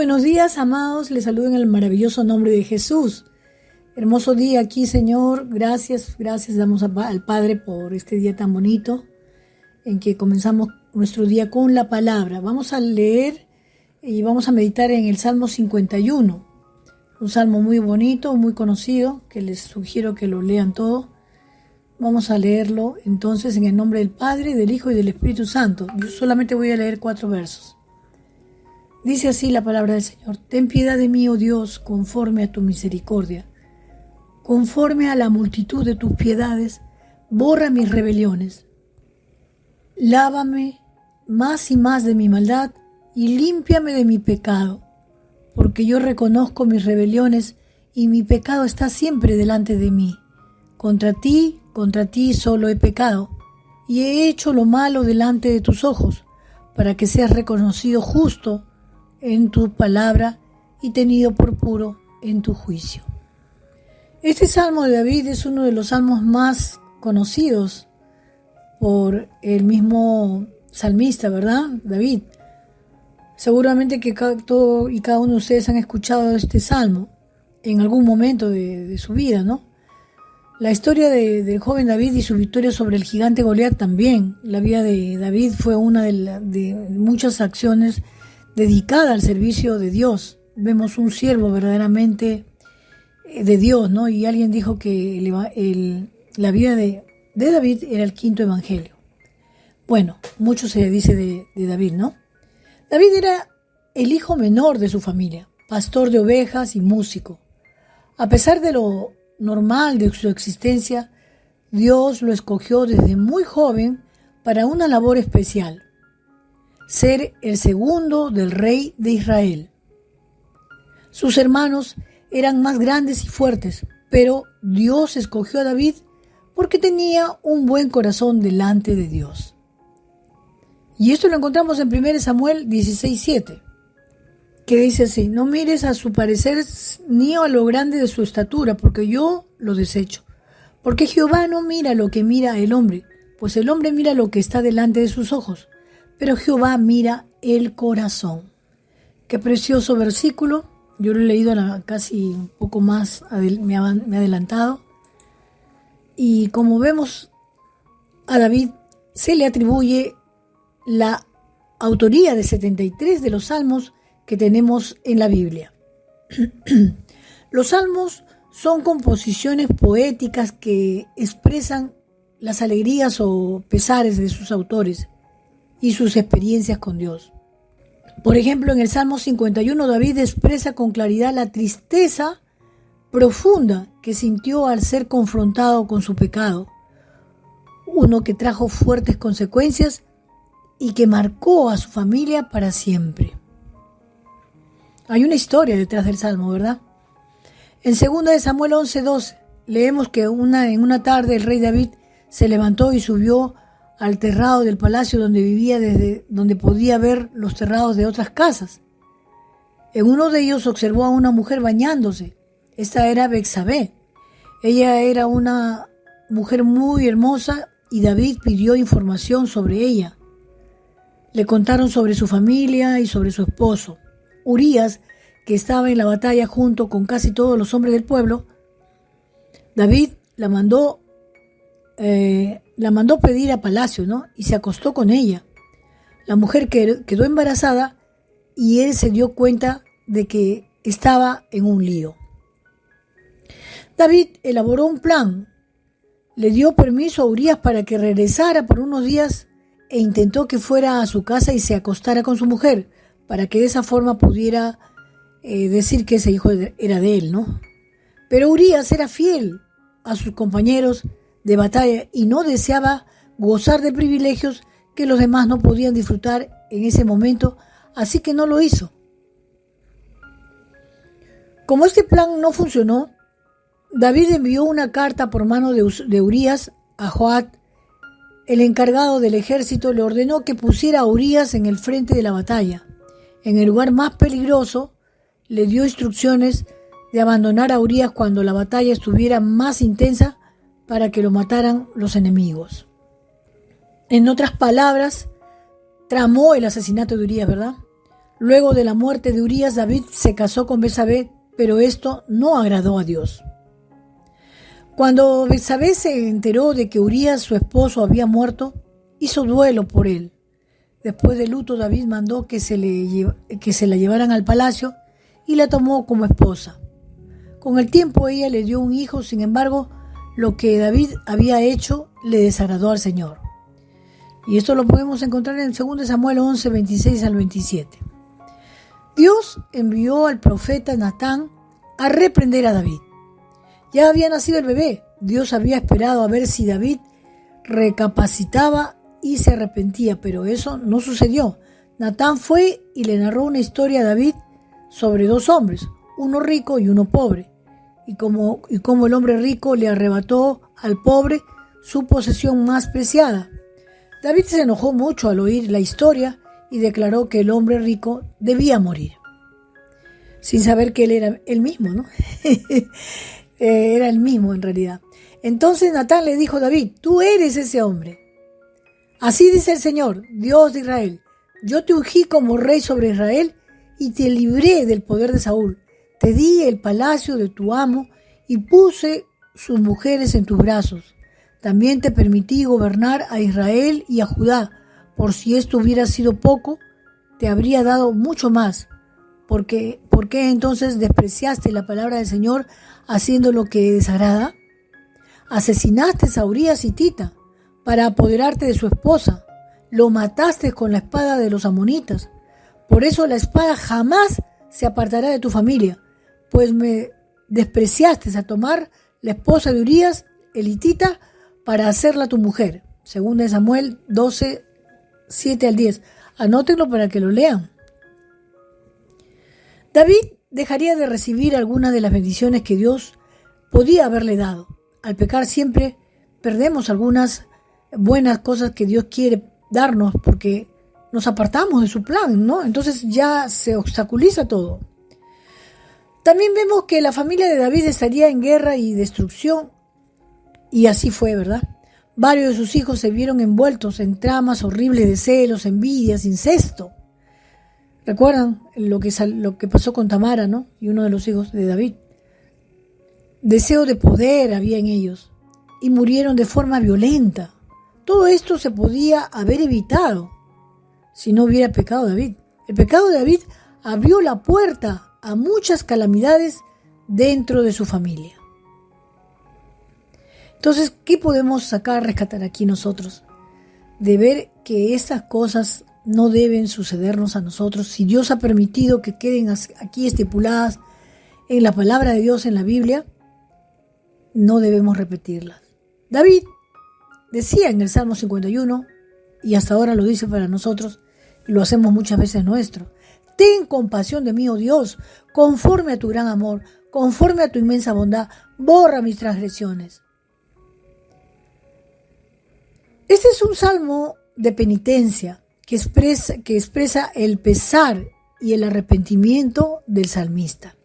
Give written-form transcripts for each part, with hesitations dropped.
buenos días, amados. Les saludo en el maravilloso nombre de Jesús. Hermoso día aquí, Señor. Gracias damos al Padre por este día tan bonito en que comenzamos nuestro día con la palabra. Vamos a leer y vamos a meditar en el Salmo 51. Un salmo muy bonito, muy conocido, que les sugiero que lo lean todo. Vamos a leerlo entonces en el nombre del Padre, del Hijo y del Espíritu Santo. Yo solamente voy a leer 4 versos. Dice así la palabra del Señor: Ten piedad de mí, oh Dios, conforme a tu misericordia. Conforme a la multitud de tus piedades, borra mis rebeliones. Lávame más y más de mi maldad y límpiame de mi pecado, porque yo reconozco mis rebeliones y mi pecado está siempre delante de mí. Contra ti solo he pecado y he hecho lo malo delante de tus ojos, para que seas reconocido justo en tu palabra y tenido por puro en tu juicio. Este salmo de David es uno de los salmos más conocidos por el mismo salmista, ¿verdad? David. Seguramente que todo y cada uno de ustedes han escuchado este salmo en algún momento de su vida, ¿no? La historia del joven David y su victoria sobre el gigante Goliat también. La vida de David fue una de muchas acciones dedicada al servicio de Dios. Vemos un siervo verdaderamente de Dios, ¿no? Y alguien dijo que la vida de David era el 5.º evangelio. Bueno, mucho se dice de David, ¿no? David era el hijo menor de su familia, pastor de ovejas y músico. A pesar de lo normal de su existencia, Dios lo escogió desde muy joven para una labor especial: ser el segundo del rey de Israel. Sus hermanos eran más grandes y fuertes, pero Dios escogió a David porque tenía un buen corazón delante de Dios. Y esto lo encontramos en 1 Samuel 16:7, que dice así: No mires a su parecer ni a lo grande de su estatura, porque yo lo desecho. Porque Jehová no mira lo que mira el hombre, pues el hombre mira lo que está delante de sus ojos, pero Jehová mira el corazón. Qué precioso versículo. Yo lo he leído casi un poco más, me ha adelantado. Y como vemos, a David se le atribuye la autoría de 73 de los salmos que tenemos en la Biblia. Los salmos son composiciones poéticas que expresan las alegrías o pesares de sus autores y sus experiencias con Dios. Por ejemplo, en el Salmo 51, David expresa con claridad la tristeza profunda que sintió al ser confrontado con su pecado, uno que trajo fuertes consecuencias y que marcó a su familia para siempre. Hay una historia detrás del Salmo, ¿verdad? En 2 Samuel 11:12 leemos que en una tarde el rey David se levantó y subió al terrado del palacio donde vivía, desde donde podía ver los terrados de otras casas. En uno de ellos observó a una mujer bañándose. Esta era Betsabé. Ella era una mujer muy hermosa y David pidió información sobre ella. Le contaron sobre su familia y sobre su esposo. Urías, que estaba en la batalla junto con casi todos los hombres del pueblo, David la mandó pedir a palacio, ¿no? Y se acostó con ella. La mujer quedó embarazada y él se dio cuenta de que estaba en un lío. David elaboró un plan. Le dio permiso a Urías para que regresara por unos días e intentó que fuera a su casa y se acostara con su mujer, para que de esa forma pudiera decir que ese hijo era de él, ¿no? Pero Urías era fiel a sus compañeros de batalla y no deseaba gozar de privilegios que los demás no podían disfrutar en ese momento, así que no lo hizo. Como este plan no funcionó, David envió una carta por mano de Urías a Joab. El encargado del ejército le ordenó que pusiera a Urías en el frente de la batalla. En el lugar más peligroso, le dio instrucciones de abandonar a Urías cuando la batalla estuviera más intensa para que lo mataran los enemigos. En otras palabras, tramó el asesinato de Urías, ¿verdad? Luego de la muerte de Urías, David se casó con Betsabé, pero esto no agradó a Dios. Cuando Betsabé se enteró de que Urías, su esposo, había muerto, hizo duelo por él. Después del luto, David mandó que se la llevaran al palacio y la tomó como esposa. Con el tiempo ella le dio un hijo, sin embargo, lo que David había hecho le desagradó al Señor. Y esto lo podemos encontrar en 2 Samuel 11, 26 al 27. Dios envió al profeta Natán a reprender a David. Ya había nacido el bebé. Dios había esperado a ver si David recapacitaba y se arrepentía, pero eso no sucedió. Natán fue y le narró una historia a David sobre 2 hombres, uno rico y uno pobre, y cómo el hombre rico le arrebató al pobre su posesión más preciada. David se enojó mucho al oír la historia y declaró que el hombre rico debía morir, sin saber que él era el mismo, ¿no? Era el mismo en realidad. Entonces Natán le dijo a David: tú eres ese hombre. Así dice el Señor, Dios de Israel: yo te ungí como rey sobre Israel y te libré del poder de Saúl. Te di el palacio de tu amo y puse sus mujeres en tus brazos. También te permití gobernar a Israel y a Judá. Por si esto hubiera sido poco, te habría dado mucho más. ¿Por qué entonces despreciaste la palabra del Señor haciendo lo que desagrada? Asesinaste a Urías hitita para apoderarte de su esposa. Lo mataste con la espada de los amonitas. Por eso la espada jamás se apartará de tu familia, pues me despreciaste a tomar la esposa de Urías, el hitita, para hacerla tu mujer. 2 Samuel 12, 7 al 10. Anótenlo para que lo lean. David dejaría de recibir algunas de las bendiciones que Dios podía haberle dado. Al pecar siempre perdemos algunas buenas cosas que Dios quiere darnos porque nos apartamos de su plan, ¿no? Entonces ya se obstaculiza todo. También vemos que la familia de David estaría en guerra y destrucción, y así fue, ¿verdad? Varios de sus hijos se vieron envueltos en tramas horribles de celos, envidias, incesto. ¿Recuerdan lo que pasó con Tamara, ¿no? Y uno de los hijos de David. Deseo de poder había en ellos y murieron de forma violenta. Todo esto se podía haber evitado si no hubiera pecado David. El pecado de David abrió la puerta a muchas calamidades dentro de su familia. Entonces, ¿qué podemos rescatar aquí nosotros? De ver que estas cosas no deben sucedernos a nosotros. Si Dios ha permitido que queden aquí estipuladas en la palabra de Dios, en la Biblia, no debemos repetirlas. David decía en el Salmo 51, y hasta ahora lo dice para nosotros, y lo hacemos muchas veces nuestro: ten compasión de mí, oh Dios, conforme a tu gran amor, conforme a tu inmensa bondad, borra mis transgresiones. Este es un salmo de penitencia que expresa el pesar y el arrepentimiento del salmista.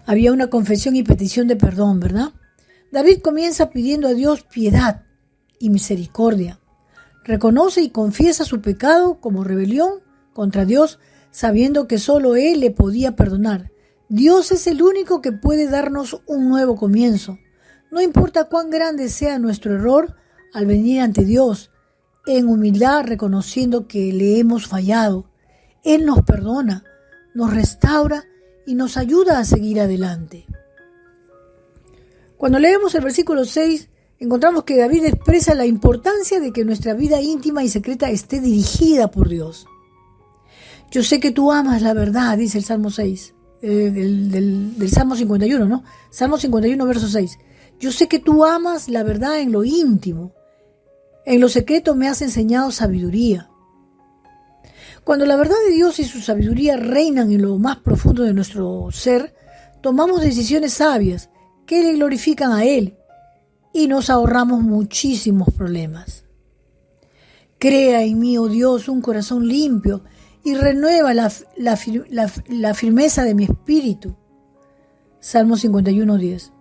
Había una confesión y petición de perdón, ¿verdad? David comienza pidiendo a Dios piedad y misericordia. Reconoce y confiesa su pecado como rebelión contra Dios, sabiendo que solo Él le podía perdonar. Dios es el único que puede darnos un nuevo comienzo. No importa cuán grande sea nuestro error, al venir ante Dios, en humildad, reconociendo que le hemos fallado, Él nos perdona, nos restaura y nos ayuda a seguir adelante. Cuando leemos el versículo 6, encontramos que David expresa la importancia de que nuestra vida íntima y secreta esté dirigida por Dios. Yo sé que tú amas la verdad, dice el Salmo 6, del Salmo 51, ¿no? Salmo 51, verso 6. Yo sé que tú amas la verdad en lo íntimo. En lo secreto me has enseñado sabiduría. Cuando la verdad de Dios y su sabiduría reinan en lo más profundo de nuestro ser, tomamos decisiones sabias que le glorifican a Él y nos ahorramos muchísimos problemas. Crea en mí, oh Dios, un corazón limpio y renueva la firmeza de mi espíritu. Salmo 51, 10.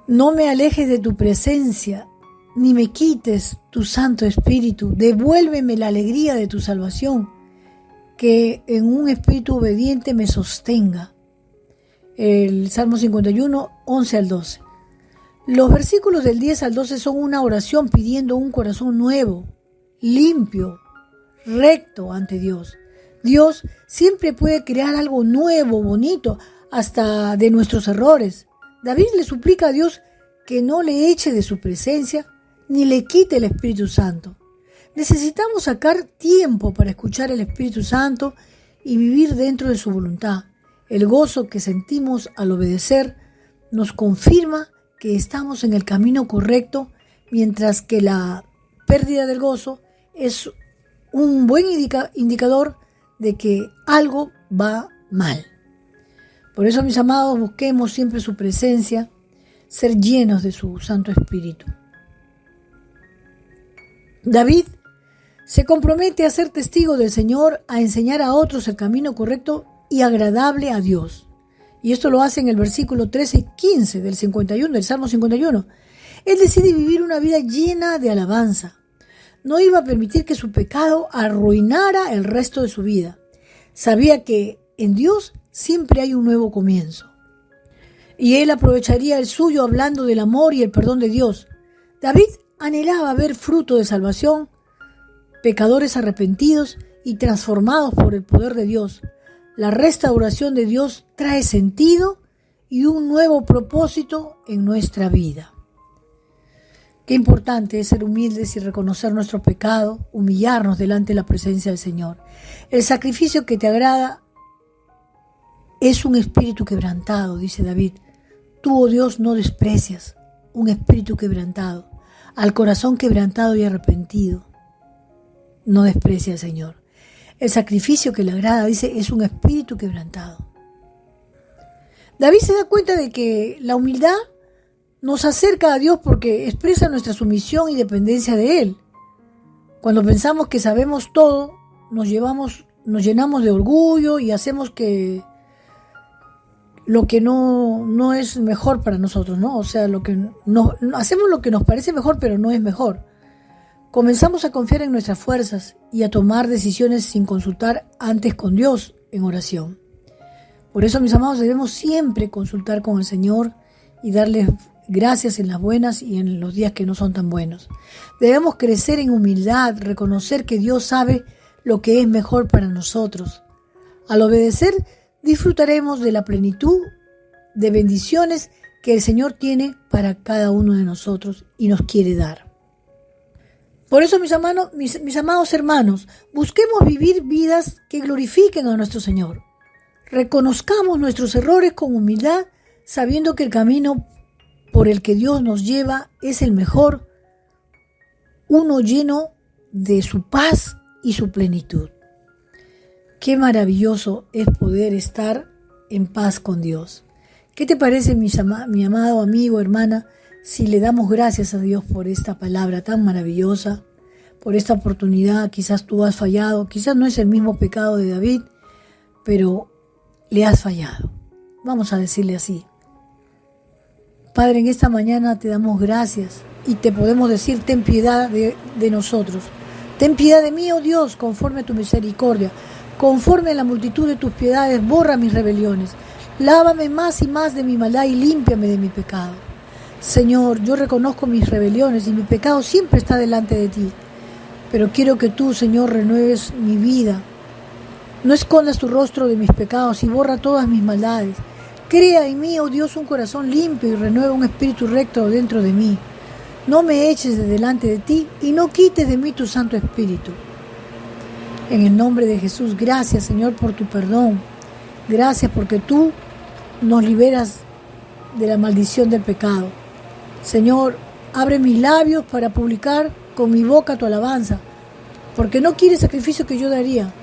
No me alejes de tu presencia ni me quites tu Santo Espíritu. Devuélveme la alegría de tu salvación, que en un espíritu obediente me sostenga. El Salmo 51, 11 al 12. Los versículos del 10 al 12 son una oración pidiendo un corazón nuevo, limpio, recto ante Dios. Dios siempre puede crear algo nuevo, bonito, hasta de nuestros errores. David le suplica a Dios que no le eche de su presencia ni le quite el Espíritu Santo. Necesitamos sacar tiempo para escuchar el Espíritu Santo y vivir dentro de su voluntad. El gozo que sentimos al obedecer nos confirma que estamos en el camino correcto, mientras que la pérdida del gozo es un buen indicador de que algo va mal. Por eso, mis amados, busquemos siempre su presencia, ser llenos de su Santo Espíritu. David se compromete a ser testigo del Señor, a enseñar a otros el camino correcto y agradable a Dios. Y esto lo hace en el versículo 13 y 15 del 51, del Salmo 51. Él decide vivir una vida llena de alabanza. No iba a permitir que su pecado arruinara el resto de su vida. Sabía que en Dios siempre hay un nuevo comienzo. Y él aprovecharía el suyo hablando del amor y el perdón de Dios. David anhelaba ver fruto de salvación, pecadores arrepentidos y transformados por el poder de Dios. La restauración de Dios trae sentido y un nuevo propósito en nuestra vida. Qué importante es ser humildes y reconocer nuestro pecado, humillarnos delante de la presencia del Señor. El sacrificio que te agrada es un espíritu quebrantado, dice David. Tú, oh Dios, no desprecias un espíritu quebrantado. Al corazón quebrantado y arrepentido no desprecia al Señor. El sacrificio que le agrada, dice, es un espíritu quebrantado. David se da cuenta de que la humildad nos acerca a Dios porque expresa nuestra sumisión y dependencia de Él. Cuando pensamos que sabemos todo, nos llenamos de orgullo y hacemos lo que no es mejor para nosotros, ¿no? O sea, hacemos lo que nos parece mejor, pero no es mejor. Comenzamos a confiar en nuestras fuerzas y a tomar decisiones sin consultar antes con Dios en oración. Por eso, mis amados, debemos siempre consultar con el Señor y darle gracias en las buenas y en los días que no son tan buenos. Debemos crecer en humildad, reconocer que Dios sabe lo que es mejor para nosotros. Al obedecer, disfrutaremos de la plenitud de bendiciones que el Señor tiene para cada uno de nosotros y nos quiere dar. Por eso, mis amados hermanos, busquemos vivir vidas que glorifiquen a nuestro Señor. Reconozcamos nuestros errores con humildad, sabiendo que el camino por el que Dios nos lleva es el mejor, uno lleno de su paz y su plenitud. Qué maravilloso es poder estar en paz con Dios. ¿Qué te parece, mi amado amigo, hermana, si le damos gracias a Dios por esta palabra tan maravillosa, por esta oportunidad? Quizás tú has fallado, quizás no es el mismo pecado de David, pero le has fallado. Vamos a decirle así. Padre, en esta mañana te damos gracias y te podemos decir, ten piedad de nosotros. Ten piedad de mí, oh Dios, conforme a tu misericordia, conforme a la multitud de tus piedades, borra mis rebeliones. Lávame más y más de mi maldad y límpiame de mi pecado. Señor, yo reconozco mis rebeliones y mi pecado siempre está delante de ti. Pero quiero que tú, Señor, renueves mi vida. No escondas tu rostro de mis pecados y borra todas mis maldades. Crea en mí, oh Dios, un corazón limpio y renueva un espíritu recto dentro de mí. No me eches de delante de ti y no quites de mí tu Santo Espíritu. En el nombre de Jesús, gracias, Señor, por tu perdón. Gracias porque tú nos liberas de la maldición del pecado. Señor, abre mis labios para publicar con mi boca tu alabanza, porque no quieres sacrificio que yo daría.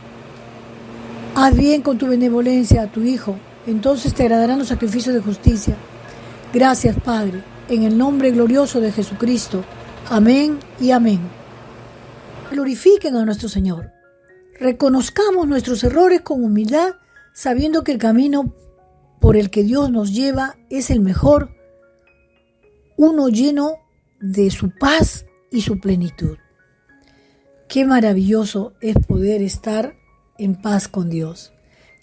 Haz bien con tu benevolencia a tu Hijo, entonces te agradarán los sacrificios de justicia. Gracias, Padre, en el nombre glorioso de Jesucristo. Amén y amén. Glorifiquen a nuestro Señor. Reconozcamos nuestros errores con humildad, sabiendo que el camino por el que Dios nos lleva es el mejor, uno lleno de su paz y su plenitud. Qué maravilloso es poder estar en paz con Dios.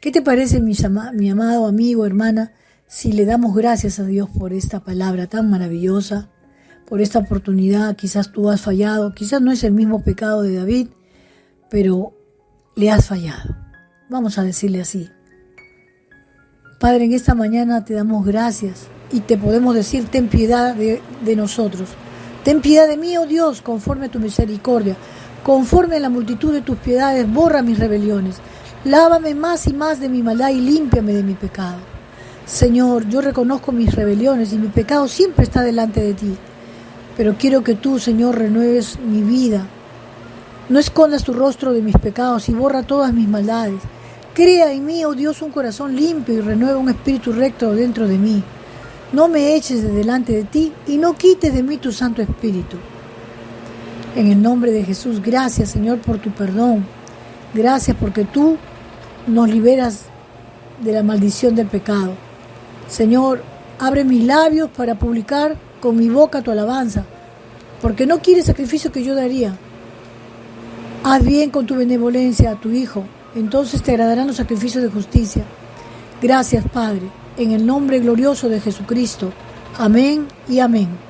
¿Qué te parece, mi amado amigo, hermana, si le damos gracias a Dios por esta palabra tan maravillosa, por esta oportunidad? Quizás tú has fallado, quizás no es el mismo pecado de David, pero le has fallado. Vamos a decirle así: Padre, en esta mañana te damos gracias y te podemos decir: ten piedad de nosotros. Ten piedad de mí, oh Dios, conforme a tu misericordia. Conforme a la multitud de tus piedades, borra mis rebeliones. Lávame más y más de mi maldad y límpiame de mi pecado. Señor, yo reconozco mis rebeliones y mi pecado siempre está delante de ti. Pero quiero que tú, Señor, renueves mi vida. No escondas tu rostro de mis pecados y borra todas mis maldades. Crea en mí, oh Dios, un corazón limpio y renueva un espíritu recto dentro de mí. No me eches de delante de ti y no quites de mí tu Santo Espíritu. En el nombre de Jesús, gracias, Señor, por tu perdón. Gracias porque tú nos liberas de la maldición del pecado. Señor, abre mis labios para publicar con mi boca tu alabanza, porque no quieres sacrificio que yo daría. Haz bien con tu benevolencia a tu Hijo, entonces te agradarán los sacrificios de justicia. Gracias, Padre, en el nombre glorioso de Jesucristo. Amén y amén.